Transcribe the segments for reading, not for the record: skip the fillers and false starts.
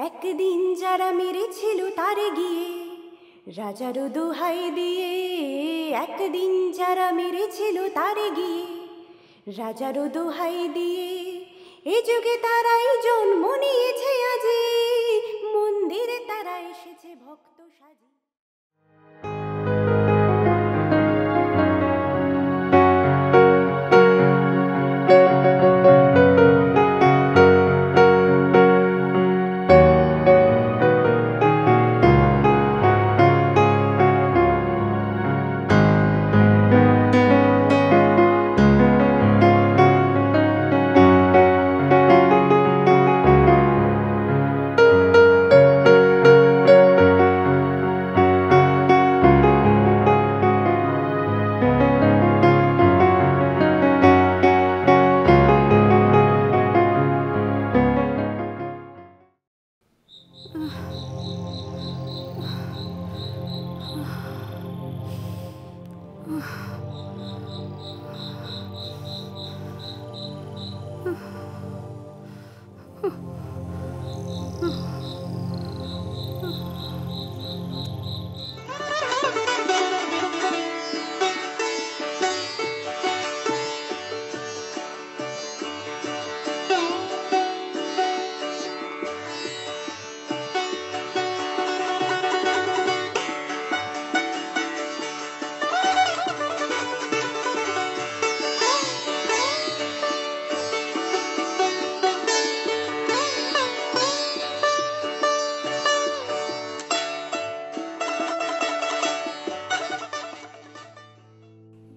একদিন যারা মেরেছিল তারে গিয়ে রাজারও দোহাই দিয়ে, একদিন যারা মেরেছিল তারে গিয়ে রাজারও দোহাই দিয়ে, এ যুগে তারাই জন্ম নিয়েছে আজি, মন্দিরে তারা এসেছে ভক্ত সাজি।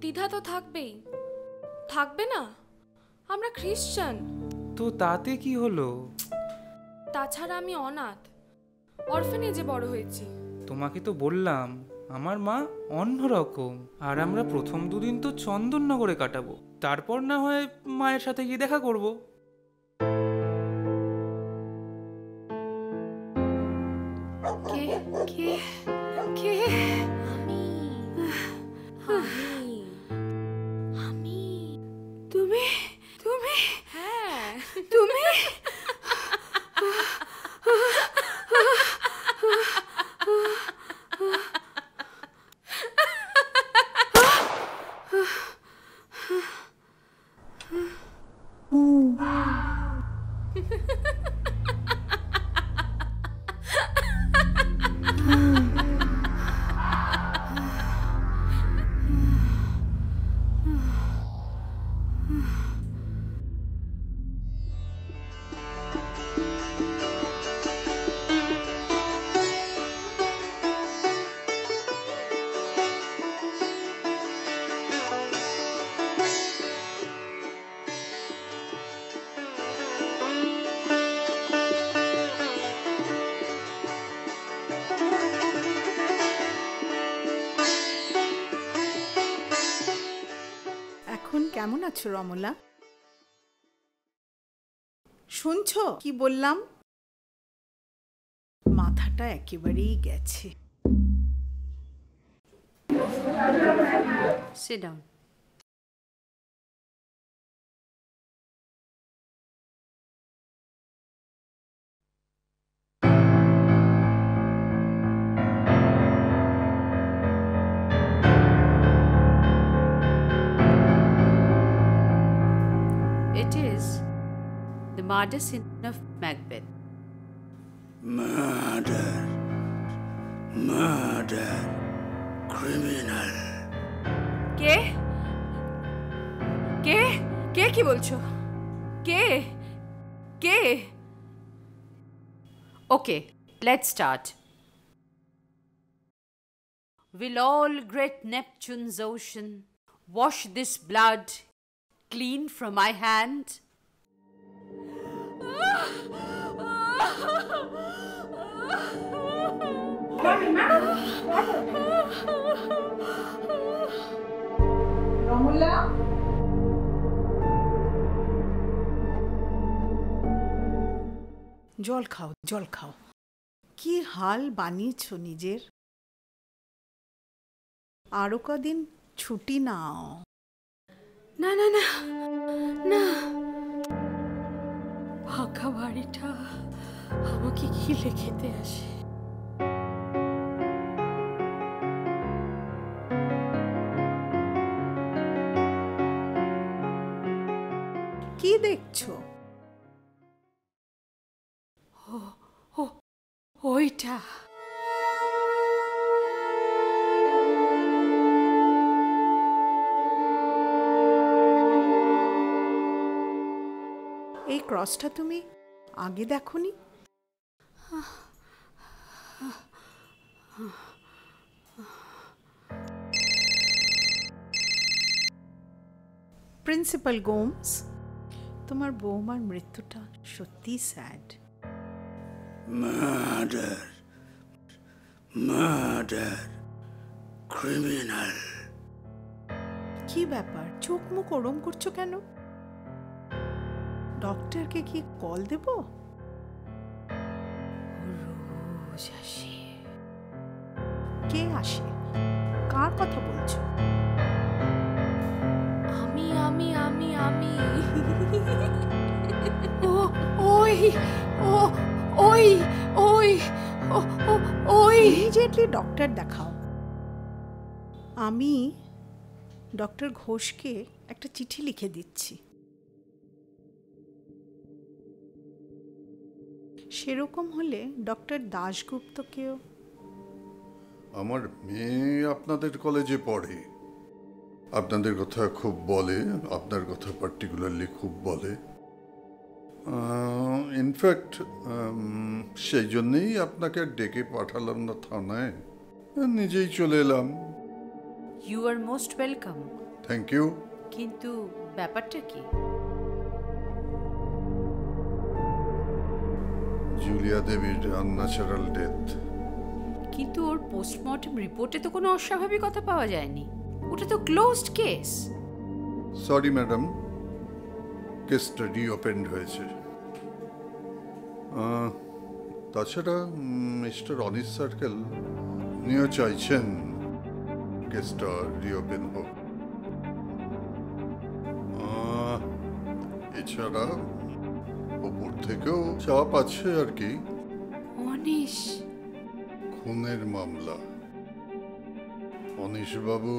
দ্বিধা তো থাকবেই, থাকবে না? আমরা খ্রিস্টান। তো তাতে কি হলো? তাছাড়া আমি অনাথ, অরফানেজে বড় হয়েছি। তোমাকে তো বললাম আমার মা অন্যরকম, আর আমরা প্রথম দুদিন তো চন্দননগরে কাটাবো, তারপর না হয় মায়ের সাথে গিয়ে দেখা করব। কে কে কে? আমি আমি আমি তুমি তুমি হ্যাঁ তুমি এখন কেমন আছো রমলা? শুনছো কি বললাম? মাথাটা একেবারেই গেছে। Sit down. It is the murder scene of Macbeth. Murder. Murder. Criminal. কে কে কে কি বলছো? কে কে? Okay, let's start. Will all great Neptune's ocean wash this blood clean from my hand? Ramla, জল খাও, জল খাও। কি হাল বানিয়েছো নিজের। আরো কদিন ছুটি নাও। না না না না, ফাঁকা বাড়িটা আমাকে গিলে খেতে আসে। কি দেখছো? ওইটা এই ক্রসটা তুমি আগে দেখোনি? প্রিন্সিপাল গোমস, তোমার বৌমার মৃত্যুটা সত্যি স্যাড। Murder. Murder. Criminal. কি ব্যাপার, চোখ মুখ ওরম করছো কেন? ডক্টরকে কি কল দেব? রোজ আসে। কে আসে? কার কথা বলছো? আমি আমি আমি আমি ও ওই ও ওই ওই ও ও ওই ইমিডিয়েটলি ডক্টর দেখাও। আমি ডক্টর ঘোষকে একটা চিঠি লিখে দিচ্ছি। সেরকম হলে ডক্টর দাশগুপ্তকেও। আমার মেয়ে আপনাদের কলেজে পড়ে, আপনাদের কথা খুব বলে, আপনার কথা পার্টিকুলারলি খুব বলে। ইনফ্যাক্ট সেই জন্যেই আপনাকে ডেকে পাঠালাম না থানায়, নিজেই চলে এলাম। You are most welcome. Thank you. কিন্তু ব্যাপারটা কি? জুলিয়া দেবীর আনন্যাচারাল ডেথ। কিন্তু ওর পোস্টমর্টম রিপোর্টে তো কোনো অস্বাভাবিকতা পাওয়া যায়নি। ওটা তো ক্লোজড কেস। সরি ম্যাডাম, কেসটা রিওপেন্ড হয়েছে। তাছাড়া মিস্টার অনিস সার্কেল উনিও চাইছেন কেসটা রিওপেন হোক। এছাড়া ওপর থেকেও চাপ আছে আর কি। অনিশ খুনের মামলা। অনিশবাবু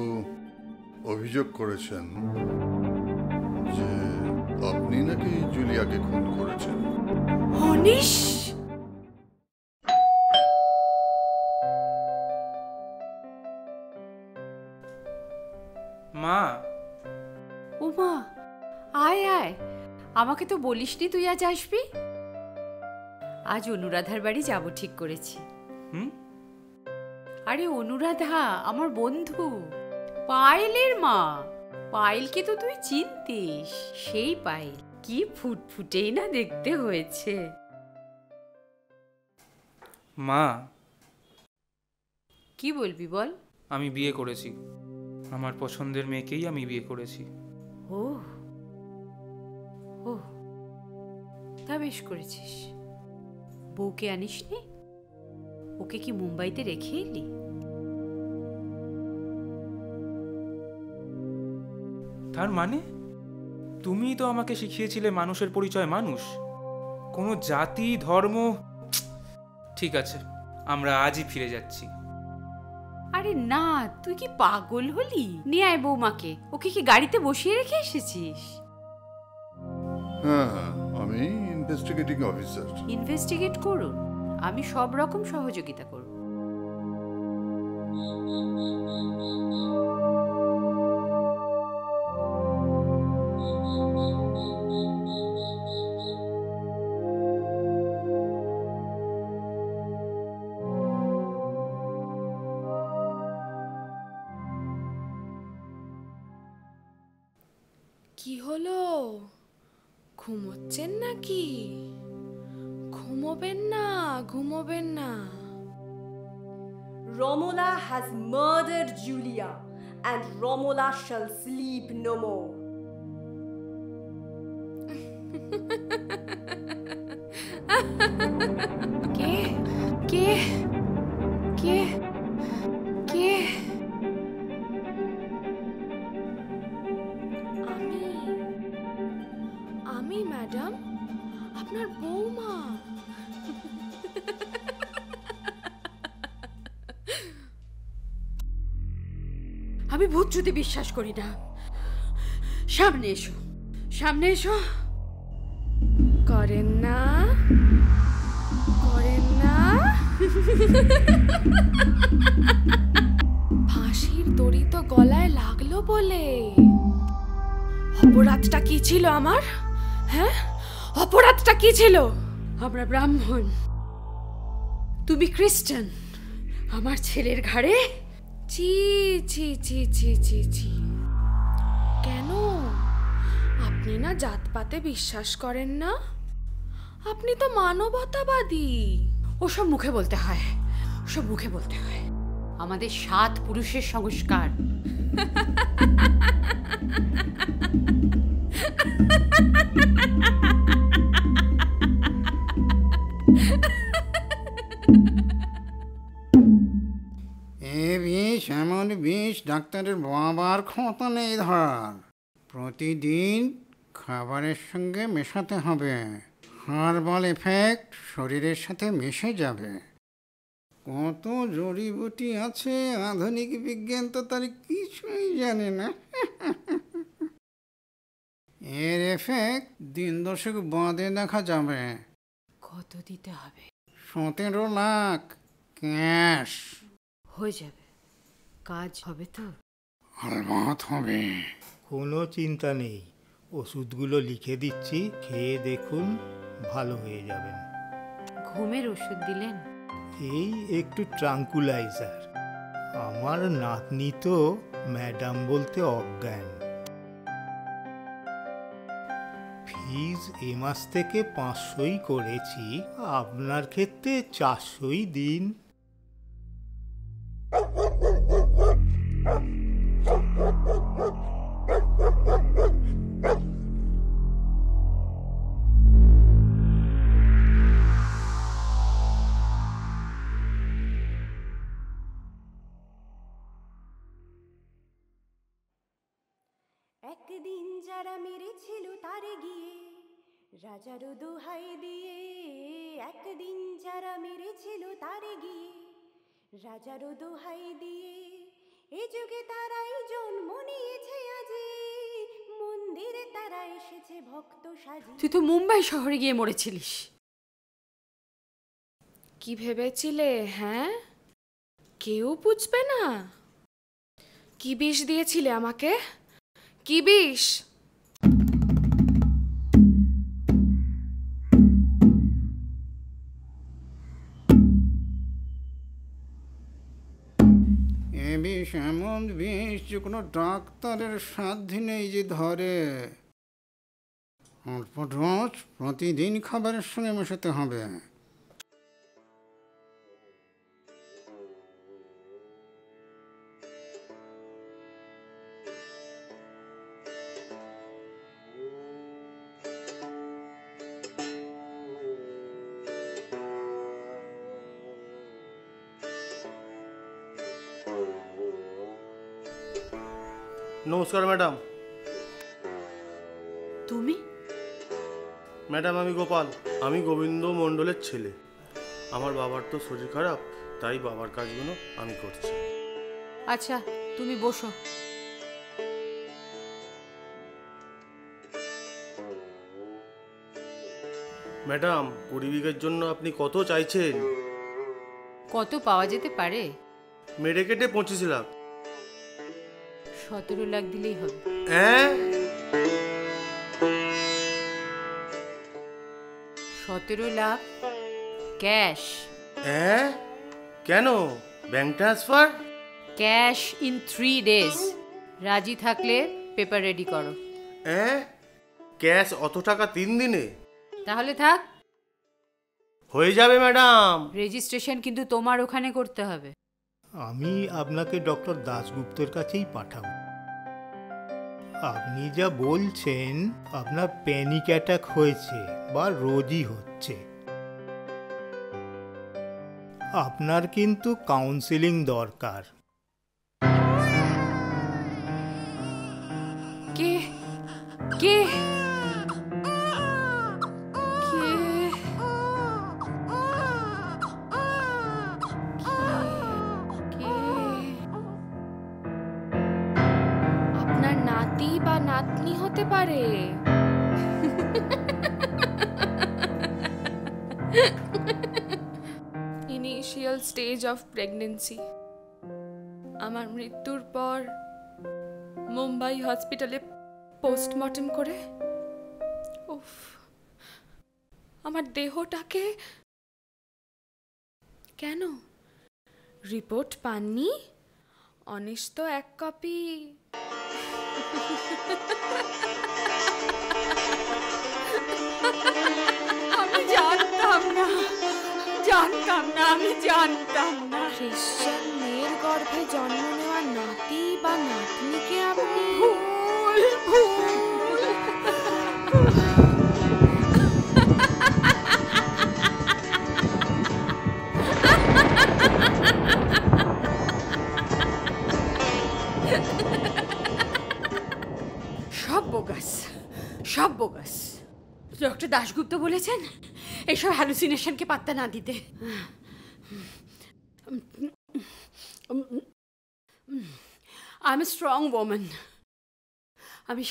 অভিযোগ করেছেন যে আপনি নাকি জুলিয়াকে খুন করেছেন। অনিশ মা, ওমা, আয় আয়। আমাকে তো বলিসনি তুই আজ আসবি। আজ অনুরাধার বাড়ি যাব ঠিক করেছি। হুম? আরে অনুরাধা আমার বন্ধু, পায়েলের মা। পায়েলকে তো তুই চিনতিস, সেই পায়েল। কি ফুটফুটেই না দেখতে হয়েছে। মা, কি বলবি বল। আমি বিয়ে করেছি। আমার পছন্দের মেয়েকেই আমি বিয়ে করেছি। ও ও, তা বেশ করেছিস। বউকে আনিসনি? ওকে কি মুম্বাইতে রেখে এলি? তার মানে তুমিই তো আমাকে শিখিয়েছিলে মানুষের পরিচয় মানুষ, কোনো জাতি ধর্ম। ঠিক আছে, আমরা আজই ফিরে যাচ্ছি। আরে না, তুই কি পাগল হলি? নিয়ে আয় বৌমাকে। ওকে কি গাড়িতে বসিয়ে রেখে এসেছিস? হ্যাঁ, আমি ইনভেস্টিগেটিং অফিসার। ইনভেস্টিগেট করুন, আমি সব রকম সহযোগিতা করব। কি হলো, ঘুমোচ্ছেন নাকি? ঘুমোবেন না, ঘুমোবেন না। Romola has murdered Julia, and Romola shall sleep no more. কে কে কে কে? আমি আমি ম্যাডাম, আপনার বৌমা। আমি ভূত যদি বিশ্বাস করি না। সামনে এসো, সামনে এসো। করেন না, করেন না। ফাঁসির দড়ি তো গলায় লাগলো বলে। অপরাধটা কি ছিল আমার? হ্যাঁ, অপরাধটা কি ছিল? আমরা ব্রাহ্মণ, তুমি খ্রিস্টান। আমার ছেলের ঘাড়ে ছি ছি ছি ছি ছি ছি। কেন? আপনি না জাতপাতে বিশ্বাস করেন না? আপনি তো মানবতাবাদী। ওসব মুখে বলতে হয়, ওসব মুখে বলতে হয়। আমাদের 7 পুরুষের সংস্কার। এ বিষ এমন বিষ ডাক্তারের বাবার ক্ষমতা নেই ধরার। প্রতিদিন খাবারের সঙ্গে মেশাতে হবে। হার্বাল এফেক্ট শরীরের সাথে মিশে যাবে। কত জড়িবুটি আছে, আধুনিক বিজ্ঞান তো তার কিছুই জানে না। এর এফেক্ট দিন 10 বাদে দেখা যাবে। কত দিতে হবে? 17 লাখ ক্যাশ। হয়ে যাবে, কাজ হবে তো? আলবাত হবে। কোনো চিন্তা নেই, ওষুধগুলো লিখে দিচ্ছি, খেয়ে দেখুন, ভালো হয়ে যাবেন। ঘুমের ওষুধ দিলেন? এই একটু ট্রাঙ্কুলাইজার। আমার নাতনি তো ম্যাডাম বলতে অজ্ঞান। ফিজ এ মাস থেকে 500ই করেছি, আপনার ক্ষেত্রে 400ই দিন। একদিন যারা মেরেছিল তারে গিয়ে রাজারও দোহাই দিয়ে, একদিন যারা মেরেছিল তারে গিয়ে রাজারও দোহাই দিয়ে, এ যুগে তারাই জন্ম নিয়েছে আজি, মন্দিরে তারা এসেছে ভক্ত সাজি। তুই তো মুম্বাই শহরে গিয়ে মরেছিলিস। কি ভেবেছিলে? হ্যাঁ, কেউ বুঝবে না? কি বিষ দিয়েছিলে আমাকে? কি বিষ? এ বিষ এমন বিষ যে কোনো ডাক্তারের সাধ্যে নেই যে ধরে। অল্প ডোজ প্রতিদিন খাবারের সঙ্গে মেশাতে হবে। নমস্কার ম্যাডাম। তুমি? ম্যাডাম আমি গোপাল, আমি গোবিন্দ মণ্ডলের ছেলে। আমার বাবার তো শরীর খারাপ, তাই বাবার কাজগুলো আমি করছি। আচ্ছা, তুমি বসো। ম্যাডাম 20 বিঘের জন্য আপনি কত চাইছেন? কত পাওয়া যেতে পারে? মেরে কেটে 25 লাখ। 17 লাখ দিলেই হবে। হ্যাঁ, 17 লাখ ক্যাশ। হ্যাঁ কেন? Bank transfer? Cash in 3 days। রাজি থাকলে পেপার রেডি করো। হ্যাঁ, ক্যাশ অত টাকা 3 দিনে? তাহলে থাক। হয়ে যাবে ম্যাডাম। রেজিস্ট্রেশন কিন্তু তোমার ওখানে করতে হবে। আমি আপনাকে ডক্টর দাশগুপ্তের কাছেই পাঠাবো। আপনি যা বলছেন, আপনার প্যানিক অ্যাটাক হয়েছে বা রোজই হচ্ছে। আপনার কিন্তু কাউন্সেলিং দরকার। কে কে বা নাতনি হতে পারে। Initial stage of pregnancy. আমার মৃত্যুর পর মুম্বাই হসপিটালে পোস্টমর্টম করে উফ, আমার দেহটাকে কেন রিপোর্ট পাননি? অনিশ তো এক কপি। আমি জানতাম না, আমি জানতাম না। খ্রিশ্চান মেয়ের গর্ভে জন্ম নেওয়া নাতি বা নাতনিকে আপনি সব বোগাস। ডক্টর দাশগুপ্ত বলেছেন এইসব হ্যালুসিনেশনকে পাত্তা না দিতে। I M a strong woman. আমি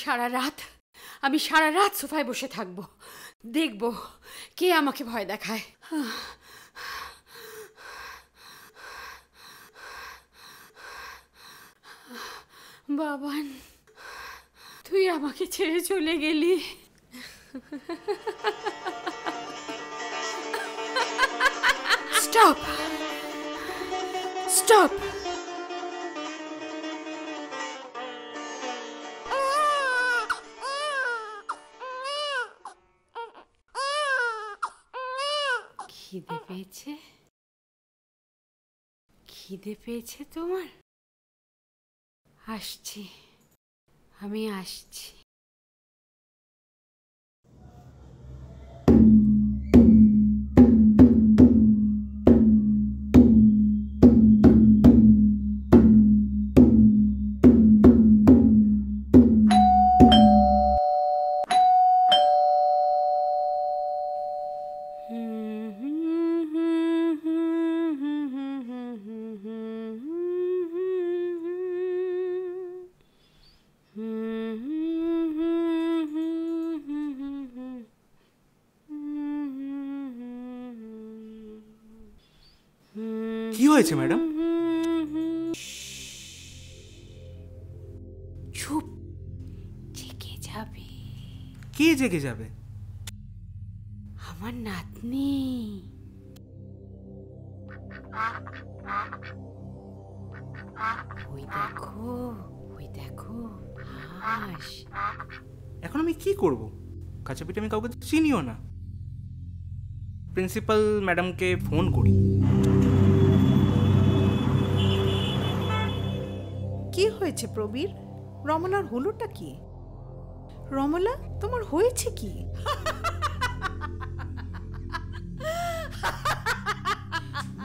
সারা রাত সোফায় বসে থাকবো, দেখবো কে আমাকে ভয় দেখায়। বাবান, তুই আমাকে ছেড়ে চলে গেলি। স্টপ। খিদে পেয়েছে তোমার? আমি আসছি। কি হয়েছে ম্যাডাম? চুপ, জেগে যাবে। কে জেগে যাবে? আমার নাতনি। ওই দেখো হাঁস। এখন আমি কি করব? কাছে পিঠে আমি কাউকে চিনিও না। প্রিন্সিপাল ম্যাডামকে ফোন করি। কি হয়েছে প্রবীর? রমলার হলোটা কি? রমলা, তোমার হয়েছে কি?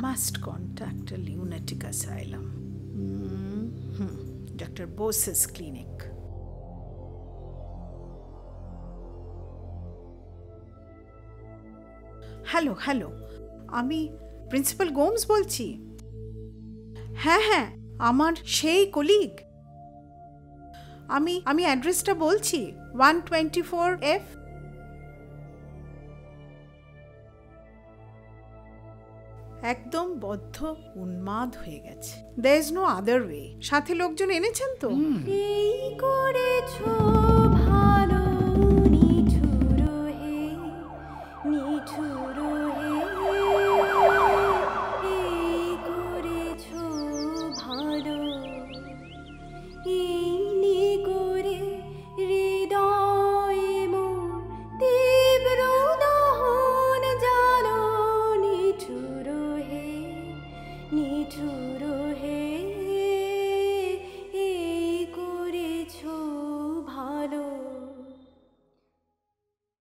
Must contact a lunatic asylum. Dr. Bose's clinic. Hello, আমি প্রিন্সিপাল গোমস বলছি। হ্যাঁ, আমার সেই কলিগ। আমি অ্যাড্রেসটা বলছি, 124F। একদম বদ্ধ উন্মাদ হয়ে গেছে। there is no other way। সাথে লোকজন এনেছেন তো? এই করেছো